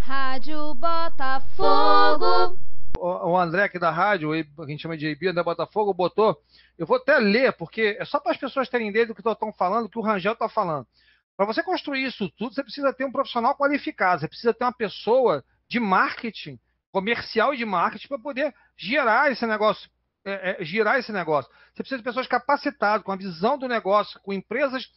Rádio Botafogo. O André aqui da rádio, a gente chama de AB, André Botafogo, botou. Eu vou até ler, porque é só para as pessoas terem ideia do que estão falando, que o Rangel está falando. Para você construir isso tudo, você precisa ter um profissional qualificado, você precisa ter uma pessoa de marketing, comercial e de marketing, para poder girar esse negócio. Você precisa de pessoas capacitadas, com a visão do negócio, com empresas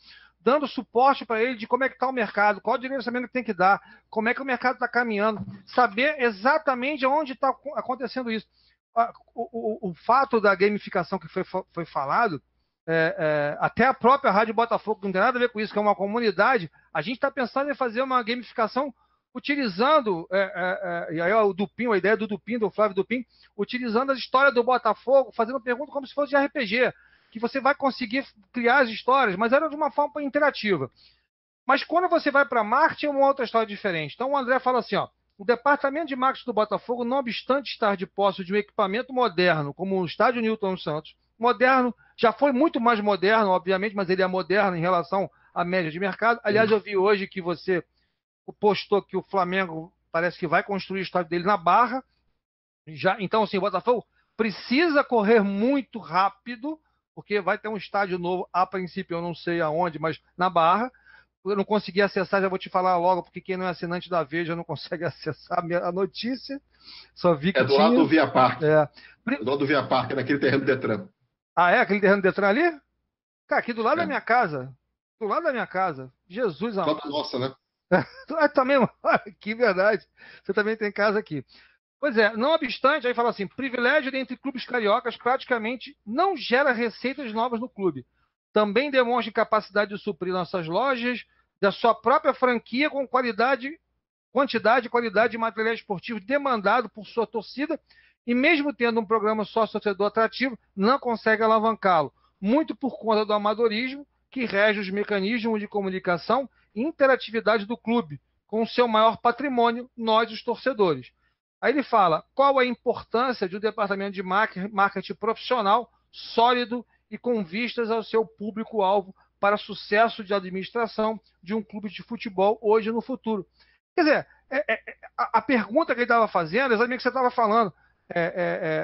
dando suporte para ele de como é que está o mercado, qual o direcionamento que tem que dar, como é que o mercado está caminhando, saber exatamente onde está acontecendo isso. O fato da gamificação que foi falado, até a própria Rádio Botafogo, que não tem nada a ver com isso, que é uma comunidade, a gente está pensando em fazer uma gamificação utilizando, e aí o Dupin, a ideia do Dupin, do Flávio Dupin, utilizando a história do Botafogo, fazendo perguntas como se fosse de RPG, que você vai conseguir criar as histórias, mas era de uma forma interativa. Mas quando você vai para marketing, é uma outra história diferente. Então o André fala assim, ó, o departamento de marketing do Botafogo, não obstante estar de posse de um equipamento moderno, como o estádio Newton Santos, moderno, já foi muito mais moderno, obviamente, mas ele é moderno em relação à média de mercado. Aliás, eu vi hoje que você postou que o Flamengo parece que vai construir o estádio dele na Barra. Então, assim, o Botafogo precisa correr muito rápido, porque vai ter um estádio novo, a princípio eu não sei aonde, mas na Barra. Eu não consegui acessar, já vou te falar logo, porque quem não é assinante da Veja não consegue acessar a notícia. Só vi que do lado do Via Parque. Do lado do Via Parque, naquele terreno do Detran. Ah, é? Aquele terreno do Detran ali? Cara, aqui do lado da minha casa. Do lado da minha casa. Jesus amado. Nossa, né? Também, que verdade. Você também tem casa aqui. Pois é, não obstante, aí fala assim, privilégio entre clubes cariocas praticamente não gera receitas novas no clube. Também demonstra capacidade de suprir nossas lojas, da sua própria franquia com quantidade e qualidade de material esportivo demandado por sua torcida e mesmo tendo um programa sócio-torcedor atrativo, não consegue alavancá-lo. Muito por conta do amadorismo que rege os mecanismos de comunicação e interatividade do clube, com o seu maior patrimônio, nós, os torcedores. Aí ele fala qual a importância de um departamento de marketing profissional, sólido e com vistas ao seu público-alvo para sucesso de administração de um clube de futebol hoje e no futuro. Quer dizer, a pergunta que ele estava fazendo, exatamente o que você estava falando,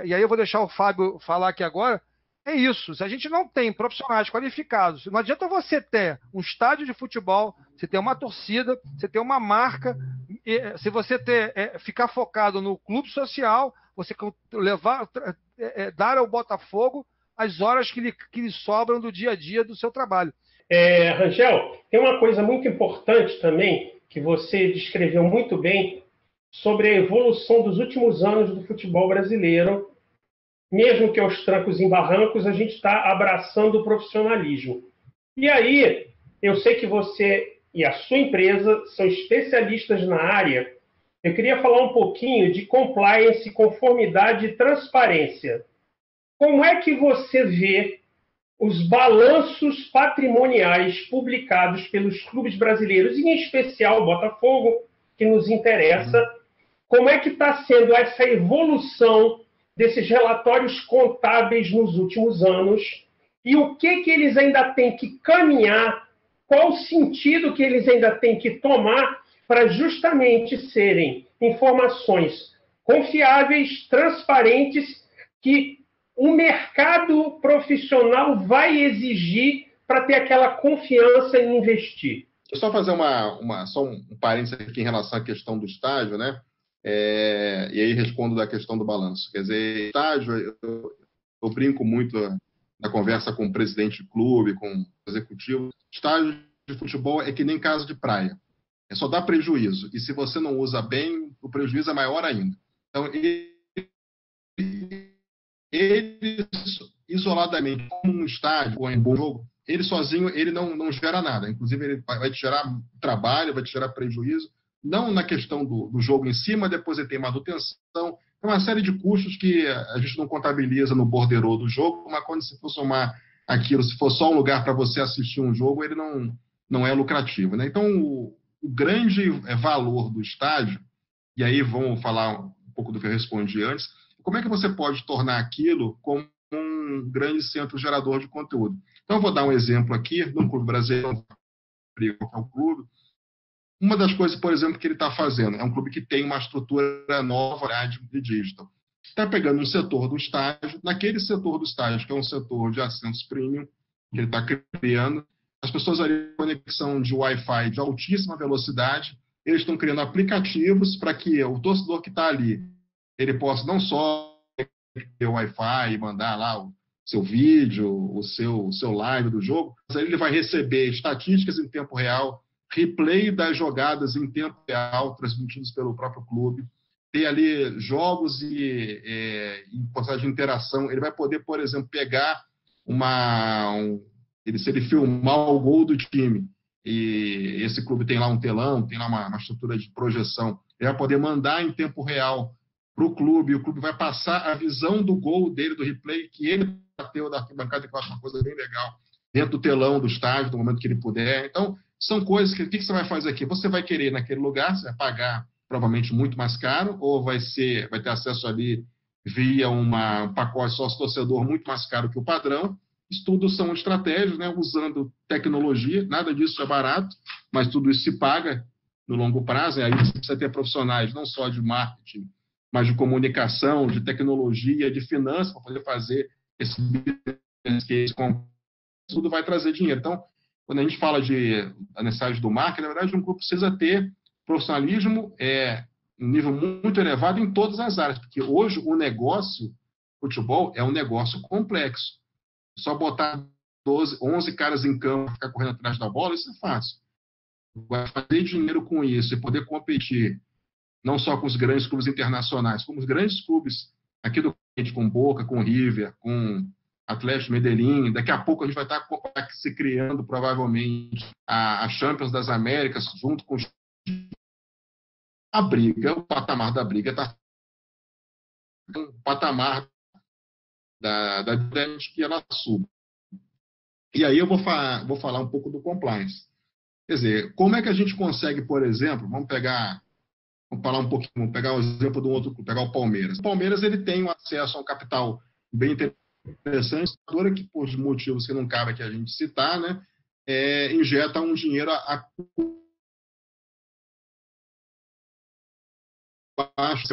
e aí eu vou deixar o Fábio falar aqui agora, é isso. Se a gente não tem profissionais qualificados, não adianta você ter um estádio de futebol, você ter uma torcida, você ter uma marca, se você ficar focado no clube social, você dar ao Botafogo as horas que lhe sobram do dia a dia do seu trabalho. Rangel, tem uma coisa muito importante também, que você descreveu muito bem, sobre a evolução dos últimos anos do futebol brasileiro. Mesmo que aos trancos e barrancos, a gente está abraçando o profissionalismo. E aí, eu sei que você e a sua empresa são especialistas na área. Eu queria falar um pouquinho de compliance, conformidade e transparência. Como é que você vê os balanços patrimoniais publicados pelos clubes brasileiros, e em especial o Botafogo, que nos interessa? Como é que está sendo essa evolução desses relatórios contábeis nos últimos anos, e o que eles ainda têm que caminhar, qual o sentido que eles ainda têm que tomar para justamente serem informações confiáveis, transparentes, que o mercado profissional vai exigir para ter aquela confiança em investir. Deixa eu só fazer só um parênteses aqui em relação à questão do estágio, né? E aí respondo da questão do balanço. Quer dizer, estágio, eu brinco muito na conversa com o presidente de clube, com o executivo. Estágio de futebol é que nem casa de praia. É só dar prejuízo. E se você não usa bem, o prejuízo é maior ainda. Então, ele isoladamente, como um estádio ou em bom jogo, ele sozinho ele não gera nada. Inclusive, ele vai te gerar trabalho, vai te gerar prejuízo. Não na questão do jogo em si, mas depois ele tem manutenção. É uma série de custos que a gente não contabiliza no borderô do jogo, mas quando se for somar aquilo, se for só um lugar para você assistir um jogo, ele não é lucrativo, né? Então, o grande valor do estádio, e aí vamos falar um pouco do que eu respondi antes, como é que você pode tornar aquilo como um grande centro gerador de conteúdo? Então, eu vou dar um exemplo aqui, no clube brasileiro, que é o clube, Uma das coisas, por exemplo, que ele está fazendo, é um clube que tem uma estrutura nova de digital. Está pegando um setor do estádio, naquele setor do estádio, que é um setor de assentos premium, que ele está criando, as pessoas ali com conexão de Wi-Fi de altíssima velocidade, eles estão criando aplicativos para que o torcedor que está ali, ele possa não só ter o Wi-Fi e mandar lá o seu vídeo, o seu live do jogo, mas ele vai receber estatísticas em tempo real, replay das jogadas em tempo real, transmitidos pelo próprio clube, ter ali jogos e possibilidade de interação. Ele vai poder, por exemplo, pegar se ele filmar o gol do time, e esse clube tem lá um telão, tem lá uma estrutura de projeção, ele vai poder mandar em tempo real para o clube, e o clube vai passar a visão do gol dele, do replay, que ele bateu da arquibancada, que eu acho uma coisa bem legal, dentro do telão do estádio, no momento que ele puder. Então, são coisas que... O que você vai fazer aqui? Você vai querer naquele lugar, você vai pagar provavelmente muito mais caro, ou vai ter acesso ali via um pacote sócio-torcedor muito mais caro que o padrão. Isso tudo são estratégias, né, usando tecnologia, nada disso é barato, mas tudo isso se paga no longo prazo, e aí você precisa ter profissionais não só de marketing, mas de comunicação, de tecnologia, de finanças, para poder fazer esse business case. Tudo vai trazer dinheiro. Então, quando a gente fala da necessidade do marketing, na verdade, um clube precisa ter profissionalismo um nível muito elevado em todas as áreas, porque hoje o negócio, futebol, é um negócio complexo. Só botar 11 caras em campo e ficar correndo atrás da bola, isso é fácil. Vai fazer dinheiro com isso e poder competir não só com os grandes clubes internacionais, como os grandes clubes aqui do país, com Boca, com River, com Atlético Medellín. Daqui a pouco a gente vai estar se criando, provavelmente, a Champions das Américas, junto com a briga, o patamar da briga está o patamar da que ela suba. E aí eu vou falar um pouco do compliance. Quer dizer, como é que a gente consegue, por exemplo, vamos falar um pouquinho, vamos pegar o exemplo de um outro clube, pegar o Palmeiras. O Palmeiras ele tem um acesso a um capital bem interessante, que por motivos que não cabe aqui a gente citar, né, injeta um dinheiro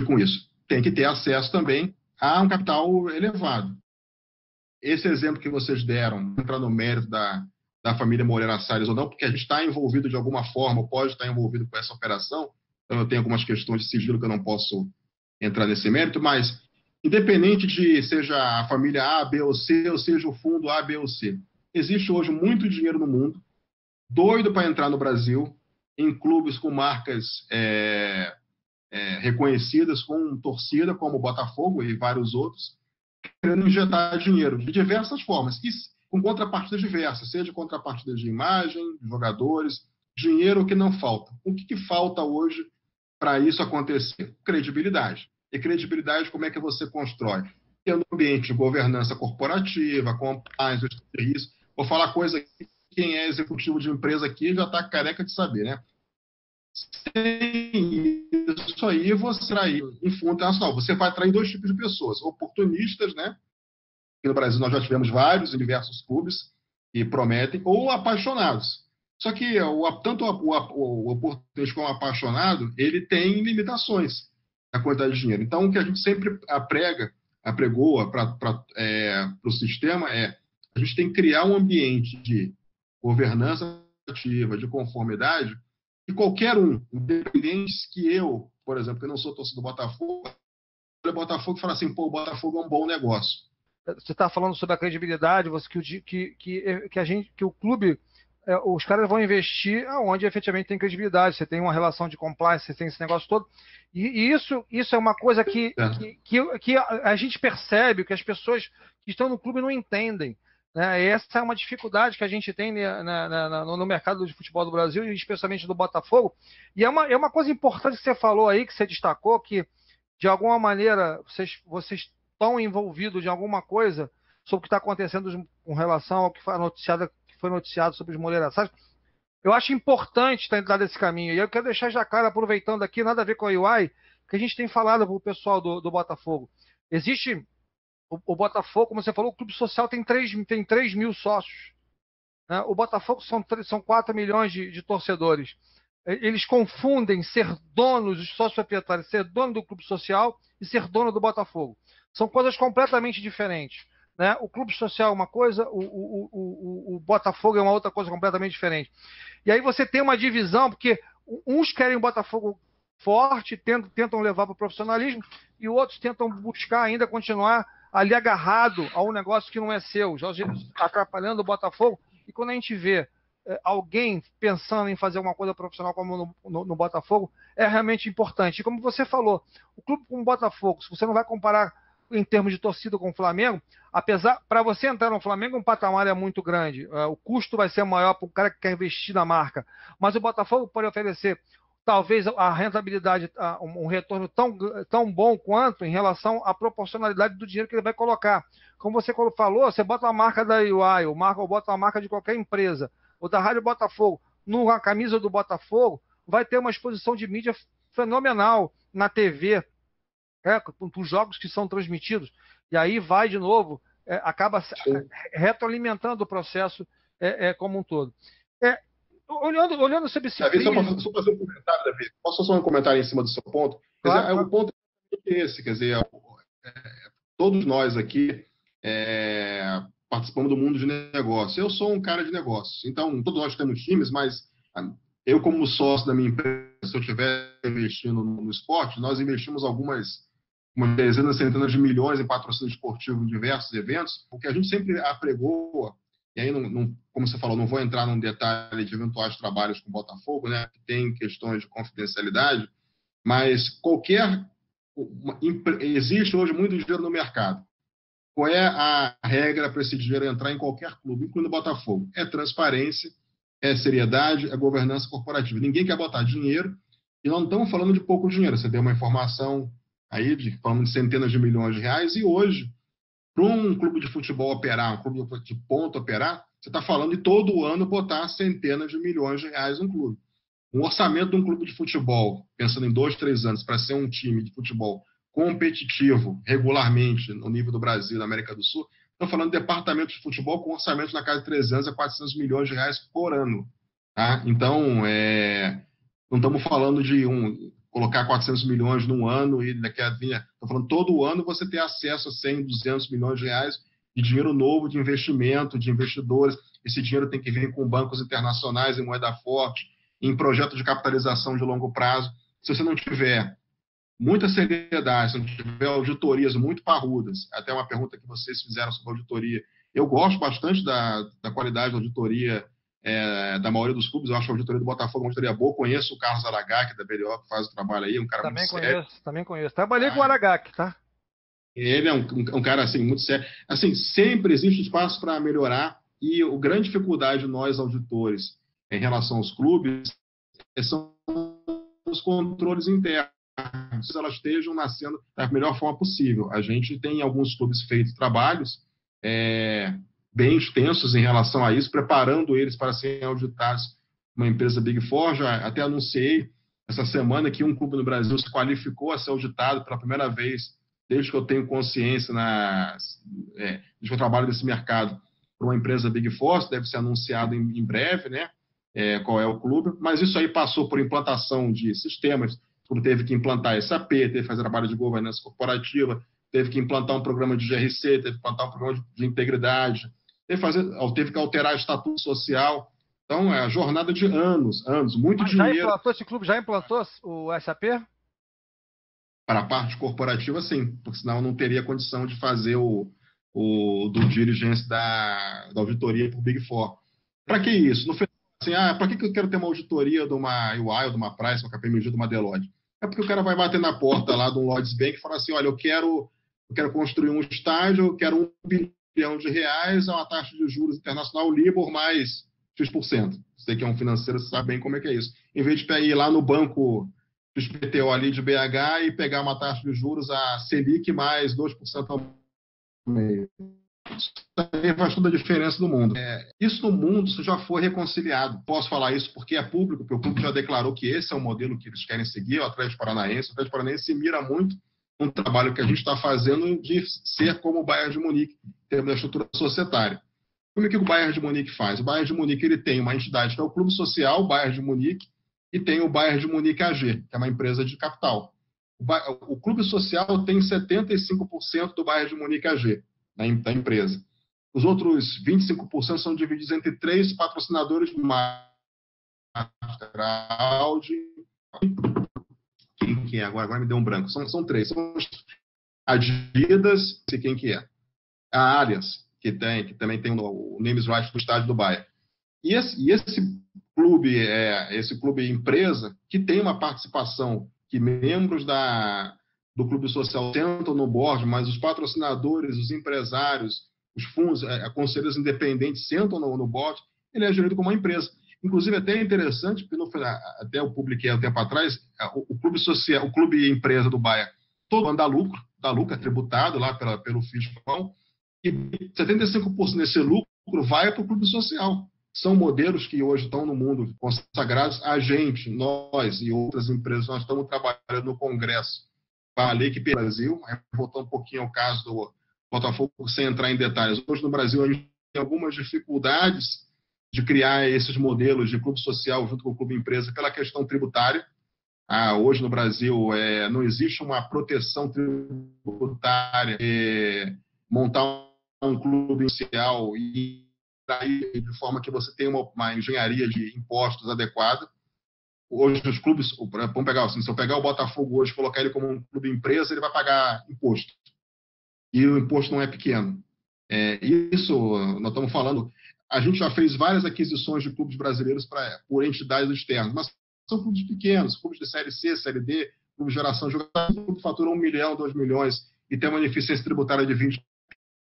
com isso. Tem que ter acesso também a um capital elevado. Esse exemplo que vocês deram, entrar no mérito da família Moreira Salles ou não, porque a gente está envolvido de alguma forma, ou pode estar envolvido com essa operação, então eu tenho algumas questões de sigilo que eu não posso entrar nesse mérito, mas independente de seja a família A, B ou C, ou seja o fundo A, B ou C, existe hoje muito dinheiro no mundo, doido para entrar no Brasil, em clubes com marcas reconhecidas, com torcida, como o Botafogo e vários outros, querendo injetar dinheiro de diversas formas, e com contrapartidas diversas, seja contrapartidas de imagem, de jogadores, dinheiro que não falta. O que falta hoje para isso acontecer? Credibilidade. E credibilidade, como é que você constrói? Tendo um ambiente de governança corporativa, compliance, risco. Vou falar coisa que quem é executivo de empresa aqui já está careca de saber, né? Sem isso aí, você atrair um fundo internacional. Você vai atrair dois tipos de pessoas. Oportunistas, né? Aqui no Brasil nós já tivemos vários em diversos clubes que prometem, ou apaixonados. Só que tanto o oportunista como o apaixonado, ele tem limitações na quantidade de dinheiro. Então, o que a gente sempre apregou para o sistema a gente tem que criar um ambiente de governança ativa, de conformidade, e qualquer independente que eu, por exemplo, que eu não sou torcedor do Botafogo, o Botafogo fala assim, pô, o Botafogo é um bom negócio. Você está falando sobre a credibilidade, que o clube, os caras vão investir onde efetivamente tem credibilidade, você tem uma relação de compliance, você tem esse negócio todo, e isso é uma coisa que a gente percebe, que as pessoas que estão no clube não entendem. Essa é uma dificuldade que a gente tem no mercado de futebol do Brasil, especialmente do Botafogo. E é uma coisa importante que você falou aí, que você destacou, que de alguma maneira vocês estão envolvidos de alguma coisa sobre o que está acontecendo com relação ao que foi noticiado sobre os Moreira Salles. Eu acho importante estar entrando nesse caminho. E eu quero deixar já claro, aproveitando aqui, nada a ver com a UI, que a gente tem falado para o pessoal do Botafogo. Existe... O Botafogo, como você falou, o clube social tem 3 mil sócios. Né? O Botafogo são 4 milhões de torcedores. eles confundem ser donos, os sócios proprietários, ser dono do clube social e ser dono do Botafogo. São coisas completamente diferentes. Né? O clube social é uma coisa, o Botafogo é uma outra coisa completamente diferente. E aí você tem uma divisão, porque uns querem o Botafogo forte, tentam levar para o profissionalismo, e outros tentam buscar ainda continuar ali agarrado a um negócio que não é seu, já atrapalhando o Botafogo. E quando a gente vê alguém pensando em fazer alguma coisa profissional como no Botafogo, é realmente importante. E como você falou, o clube com o Botafogo, se você não vai comparar em termos de torcida com o Flamengo, apesar, para você entrar no Flamengo, um patamar é muito grande, o custo vai ser maior para o cara que quer investir na marca, mas o Botafogo pode oferecer talvez a rentabilidade, um retorno tão bom quanto em relação à proporcionalidade do dinheiro que ele vai colocar. Como você falou, você bota a marca da UI, ou bota a marca de qualquer empresa, ou da Rádio Botafogo, numa camisa do Botafogo, vai ter uma exposição de mídia fenomenal na TV, com os jogos que são transmitidos, e aí vai de novo, acaba retroalimentando o processo como um todo. Olhando sobre esse Davi, só fazer um comentário, Davi. Posso só um comentário em cima do seu ponto? Claro, claro. O ponto é esse, quer dizer, todos nós aqui participamos do mundo de negócio. Eu sou um cara de negócios, então todos nós temos times, mas eu, como sócio da minha empresa, se eu estiver investindo no esporte, nós investimos algumas dezenas, centenas de milhões em patrocínio esportivo em diversos eventos, porque a gente sempre apregoa, e aí, como você falou, não vou entrar num detalhe de eventuais trabalhos com o Botafogo, né, que tem questões de confidencialidade, mas existe hoje muito dinheiro no mercado. Qual é a regra para esse dinheiro entrar em qualquer clube, incluindo o Botafogo? É transparência, é seriedade, é governança corporativa. Ninguém quer botar dinheiro, e não estamos falando de pouco dinheiro. Você deu uma informação aí, falando de centenas de milhões de reais, e hoje, para um clube de futebol operar, um clube de ponta operar, você está falando de todo ano botar centenas de milhões de reais no clube. Um orçamento de um clube de futebol, pensando em 2, 3 anos, para ser um time de futebol competitivo, regularmente, no nível do Brasil, da América do Sul, estão falando de departamento de futebol com orçamento na casa de 300 a 400 milhões de reais por ano. Tá? Então, não estamos falando de colocar 400 milhões num ano e daqui a vir... Estou falando todo ano você ter acesso a 100, 200 milhões de reais de dinheiro novo, de investimento, de investidores. Esse dinheiro tem que vir com bancos internacionais em moeda forte, em projetos de capitalização de longo prazo. Se você não tiver muita seriedade, se não tiver auditorias muito parrudas, até uma pergunta que vocês fizeram sobre auditoria, eu gosto bastante da qualidade da auditoria da maioria dos clubes. Eu acho a auditoria do Botafogo uma auditoria boa. Conheço o Carlos Aragaki, da BDO, que faz o trabalho aí, um cara muito sério. Também conheço. Trabalhei com o Aragaki, tá? Ele é um cara assim, muito sério. Assim, sempre existe espaço para melhorar, e a grande dificuldade de nós, auditores, em relação aos clubes, são os controles internos. Se elas estejam nascendo da melhor forma possível. A gente tem em alguns clubes feito trabalhos bem extensos em relação a isso, preparando eles para serem auditados uma empresa Big Four. Já até anunciei essa semana que um clube no Brasil se qualificou a ser auditado pela primeira vez, desde que eu tenho consciência, desde que eu trabalho nesse mercado, por uma empresa Big Four. Deve ser anunciado em breve, né? Qual é o clube, mas isso aí passou por implantação de sistemas. O clube teve que implantar SAP, teve que fazer trabalho de governança corporativa, teve que implantar um programa de GRC, teve que implantar um programa de integridade, teve que alterar o estatuto social. Então, é a jornada de anos, muito dinheiro. Esse clube já implantou o SAP? Para a parte corporativa, sim, porque senão não teria condição de fazer do diligência da auditoria por Big Four. Para que isso? No final, assim, para que eu quero ter uma auditoria de uma UI, ou de uma Price, uma KPMG, de uma Deloitte? É porque o cara vai bater na porta lá de um Lloyds Bank e falar assim: olha, eu quero construir um estádio, eu quero R$1 bilhão a uma taxa de juros internacional Libor mais X%. Você que é um financeiro, você sabe bem como é que é isso. Em vez de ir lá no banco XPTO ali de BH e pegar uma taxa de juros a Selic mais 2% ao mês. Isso aí faz toda a diferença do mundo. Isso no mundo isso já foi reconciliado. Posso falar isso porque é público, porque o público já declarou que esse é o modelo que eles querem seguir, o Atlético Paranaense. O Atlético Paranaense se mira muito um trabalho que a gente está fazendo de ser como o Bayern de Munique, em termos da estrutura societária. Como é que o Bayern de Munique faz? O Bayern de Munique ele tem uma entidade que é o Clube Social, o Bayern de Munique, e tem o Bayern de Munique AG, que é uma empresa de capital. O clube social tem 75% do Bayern de Munique AG, da empresa. Os outros 25% são divididos entre 3 patrocinadores de Master, Audi. Quem que é? Agora me deu um branco. São 3. São Adidas, sei quem que é. A Allianz, que também tem o names rights do estádio do Bayern. E esse clube empresa, que tem uma participação, que membros do clube social sentam no board, mas os patrocinadores, os empresários, os fundos, conselheiros independentes sentam no board, ele é gerido como uma empresa. Inclusive, até é interessante, porque até eu publiquei há um tempo atrás, o clube social, o clube empresa do Bayern, todo ano dá lucro, é tributado lá pelo fiscal, e 75% desse lucro vai para o clube social. São modelos que hoje estão no mundo consagrados. A gente, nós e outras empresas, nós estamos trabalhando no Congresso para a lei que pelo Brasil, voltando um pouquinho ao caso do Botafogo, sem entrar em detalhes. Hoje no Brasil a gente tem algumas dificuldades de criar esses modelos de clube social junto com o clube empresa pela questão tributária. Hoje no Brasil não existe uma proteção tributária, montar um clube social e de forma que você tenha uma engenharia de impostos adequada. Hoje os clubes, vamos pegar assim, se eu pegar o Botafogo hoje e colocar ele como um clube empresa, ele vai pagar imposto. E o imposto não é pequeno. Isso, nós estamos falando, a gente já fez várias aquisições de clubes brasileiros por entidades externas, mas são clubes pequenos, clubes de Série C, Série D, clubes de geração de jogadores, clube fatura 1 milhão, 2 milhões e tem uma ineficiência tributária de 20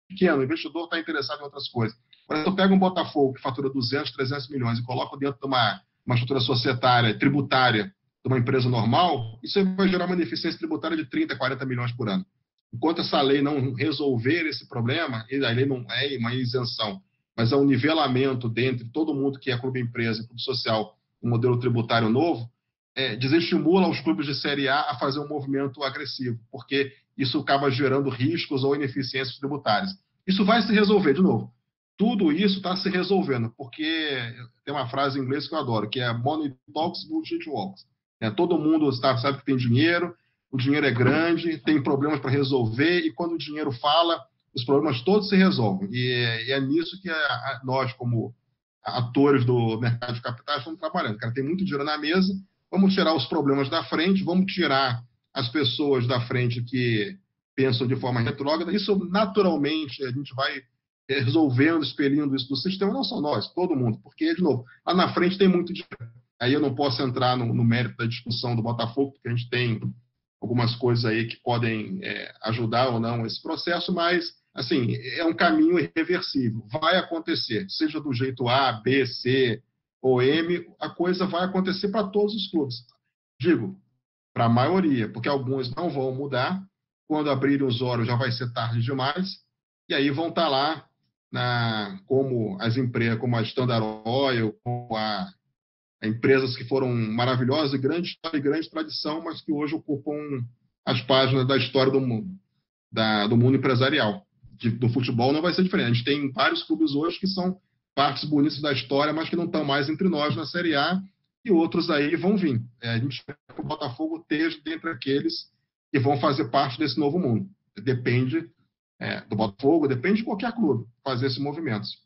pequeno, o investidor está interessado em outras coisas. Agora, se eu pego um Botafogo que fatura 200, 300 milhões e coloco dentro de uma estrutura societária, tributária, de uma empresa normal, isso vai gerar uma ineficiência tributária de 30, 40 milhões por ano. Enquanto essa lei não resolver esse problema, e a lei não é uma isenção, mas é um nivelamento dentre todo mundo que é clube empresa e clube social, um modelo tributário novo, desestimula os clubes de Série A fazer um movimento agressivo, porque isso acaba gerando riscos ou ineficiências tributárias. Isso vai se resolver, de novo. Tudo isso está se resolvendo, porque tem uma frase em inglês que eu adoro, que é money talks, bullshit walks. Todo mundo sabe que tem dinheiro, o dinheiro é grande, tem problemas para resolver, e quando o dinheiro fala, os problemas todos se resolvem. E é nisso que nós, como atores do mercado de capitais, estamos trabalhando. Cara, tem muito dinheiro na mesa, vamos tirar os problemas da frente, vamos tirar as pessoas da frente que pensam de forma retrógrada. Isso, naturalmente, a gente vai resolvendo, expelindo isso do sistema, não só nós, todo mundo, porque, de novo, lá na frente tem muito dinheiro. Aí eu não posso entrar no mérito da discussão do Botafogo, porque a gente tem algumas coisas aí que podem ajudar ou não esse processo, mas, assim, é um caminho irreversível. Vai acontecer, seja do jeito A, B, C ou M, a coisa vai acontecer para todos os clubes. Digo, para a maioria, porque alguns não vão mudar. Quando abrirem os olhos já vai ser tarde demais, e aí vão estar lá como as empresas, como a Standard Oil, como empresas que foram maravilhosas e grande tradição, mas que hoje ocupam as páginas da história do mundo empresarial. Do futebol não vai ser diferente. A gente tem vários clubes hoje que são partes bonitas da história, mas que não estão mais entre nós na Série A, e outros aí vão vir. A gente espera que o Botafogo esteja dentre aqueles que vão fazer parte desse novo mundo. Depende do Botafogo, depende de qualquer clube fazer esses movimentos.